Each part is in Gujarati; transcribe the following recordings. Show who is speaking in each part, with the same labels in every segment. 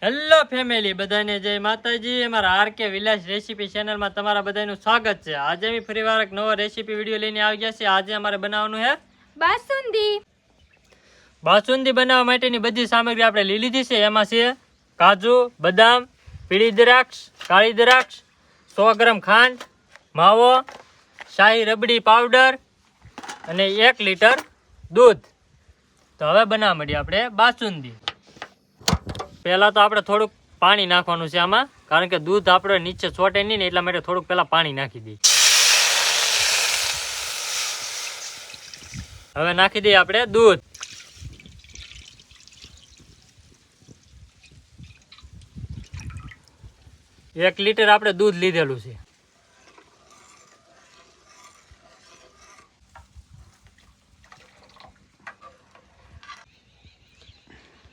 Speaker 1: હેલો ફેમિલી, બધાને જય માતાજી। અમારા આરકે વિલાસ રેસીપી ચેનલમાં તમારા બધાનું સ્વાગત છે। આજે અમે ફરીવાર એક નવો રેસીપી વિડીયો લઈને આવી ગયા છે। આજે અમારે બનાવવાનું છે બાસુંદી। બાસુંદી બનાવવા માટેની બધી સામગ્રી આપણે લઈ લીધી છે। એમાં છે કાજુ, બદામ, પીળી દ્રાક્ષ, કાળી દ્રાક્ષ, 100 ગ્રામ ખાંડ, માવો, શાહી રબડી પાવડર અને 1 લીટર દૂધ। તો હવે બનાવવા માંડીએ આપણે બાસુંદી। પહેલા તો આપણે થોડુંક પાણી નાખવાનું છે આમાં, કારણ કે દૂધ આપણે નીચે ચોટે નહીં ને, એટલા માટે થોડુંક પહેલા પાણી નાખી દઈએ। હવે નાખી દઈએ આપણે દૂધ। એક લીટર આપણે દૂધ લીધેલું છે।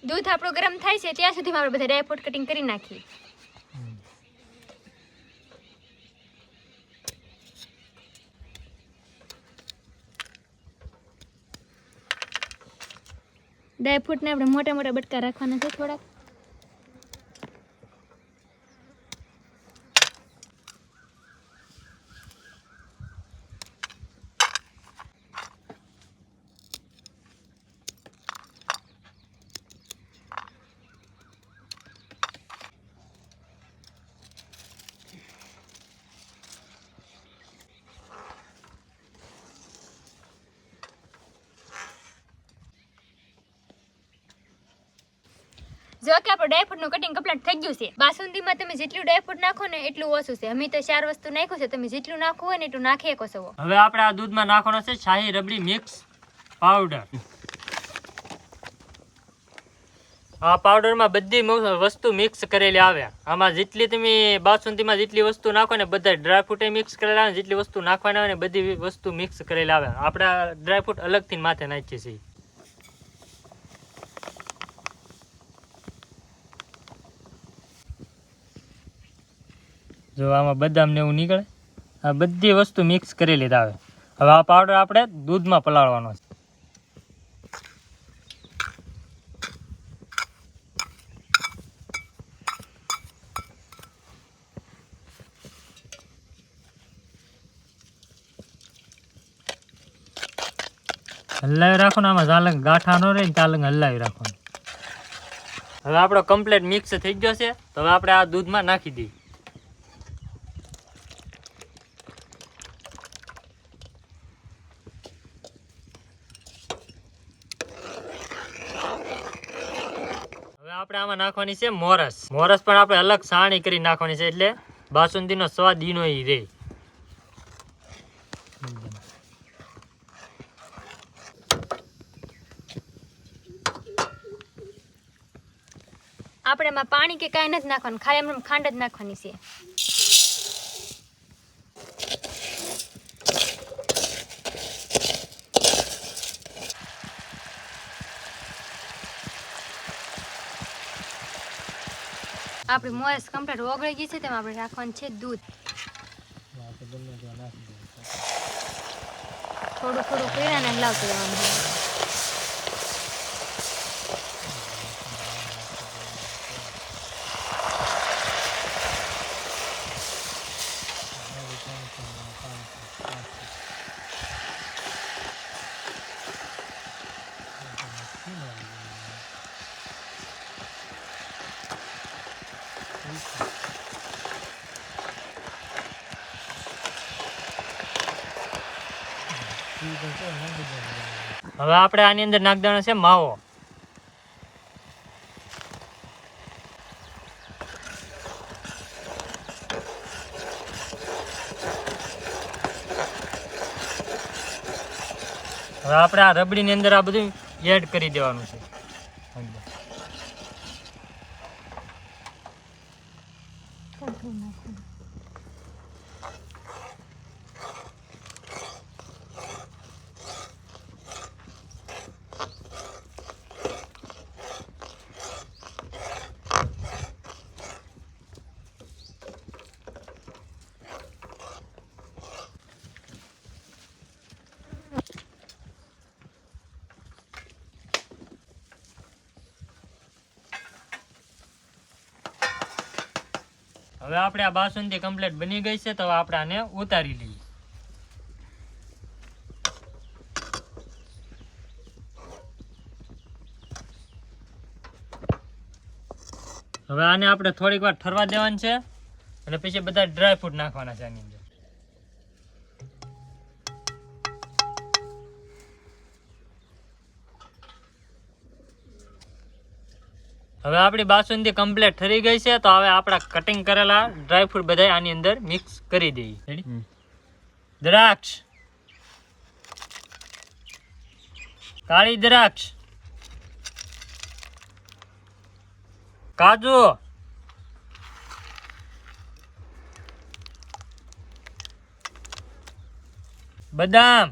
Speaker 2: દૂધ આપણું ગરમ થાય છે ત્યાં સુધીમાં આપણે બધા ડ્રાયફ્રૂટ કટિંગ કરી નાખીએ। ડ્રાયફ્રૂટને આપણે મોટા મોટા બટકા રાખવાના છે થોડાક। જો કે આપણું ડ્રાયફ્રૂટનું કટિંગ કમ્પ્લીટ થઈ ગયું છે। બાસુંદીમાં તમે જેટલું ડ્રાયફ્રૂટ નાખો ને એટલું ઓછું છે। અમે તો 4 વસ્તુ નાખ્યું છે, તમે જેટલું નાખવું હોય ને એટલું નાખી શકો છો।
Speaker 1: હવે આપણે આ દૂધમાં નાખવાનો છે શાહી રબડી મિક્સ પાવડર। આ પાવડરમાં બધી વસ્તુ મિક્સ કરેલી આવે। આમાં જેટલી તમે બાસુંદીમાં જેટલી વસ્તુ નાખો ને, બધા ડ્રાયફ્રૂટ મિક્સ કરેલા આવે, જેટલી વસ્તુ નાખવાના આવે ને બધી વસ્તુ મિક્સ કરેલી આવે। આપણે ડ્રાયફ્રૂટ અલગથી માથે નાખીએ છીએ। જો આમાં બદામ ને એવું નીકળે, આ બધી વસ્તુ મિક્સ કરેલી જ આવે। હવે આ પાવડર આપણે દૂધમાં પલાળવાનો છે। હલાવી રાખવાનું, આમાં ચાલક ગાંઠા ન રહે ને ચાલક હલાવી રાખવાનું। હવે આપણો કમ્પ્લીટ મિક્સ થઈ ગયો છે, તો હવે આપણે આ દૂધમાં નાખી દઈએ। હવે આપણે આમાં નાખવાની છે મોરસ। મોરસ પણ આપણે અલગ સાણી કરી નાખવાની છે, એટલે બાસુંદીનો સ્વાદ ઈનો ઈ રહે।
Speaker 2: આપણે એમાં પાણી કે કાંઈ નથી નાખવાનું, ખાલી એમ ખાંડ જ નાખવાની છે। આપણી મોરસ કમ્પ્લીટ ઓગળી ગઈ છે, તેમાં આપણે રાખવાનું છે દૂધ। થોડું થોડું કરીને હલાવતું રહેવાનું છે।
Speaker 1: હવે આપણે આની અંદર નાખ દેવાનો છે માવો। હવે આપણે આ રબડીની અંદર આ બધું એડ કરી દેવાનું છે। હવે આપણે આ બાસુંદી કમ્પ્લીટ બની ગઈ છે, તો હવે આપણે આને ઉતારી લઈએ. હવે આને આપણે થોડીક વાર ઠરવા દેવાનું છે અને પછી બધા ડ્રાય ફ્રૂટ નાખવાના છે આની અંદર. હવે આપણી બાસુંદી કમ્પ્લીટ ઠરી ગઈ છે, તો હવે આપણા કટિંગ કરેલા ડ્રાય ફ્રૂટ બધા આની અંદર મિક્સ કરી દઈએ. દ્રાક્ષ, કાળી દ્રાક્ષ, કાજુ, બદામ,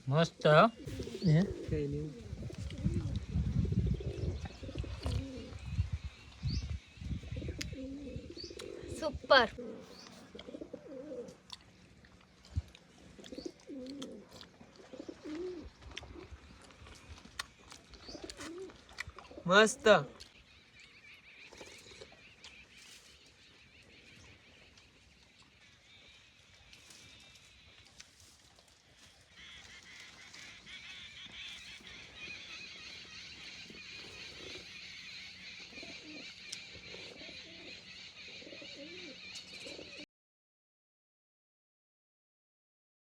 Speaker 1: મસ્ત.
Speaker 2: સુપર.
Speaker 3: મસ્ત.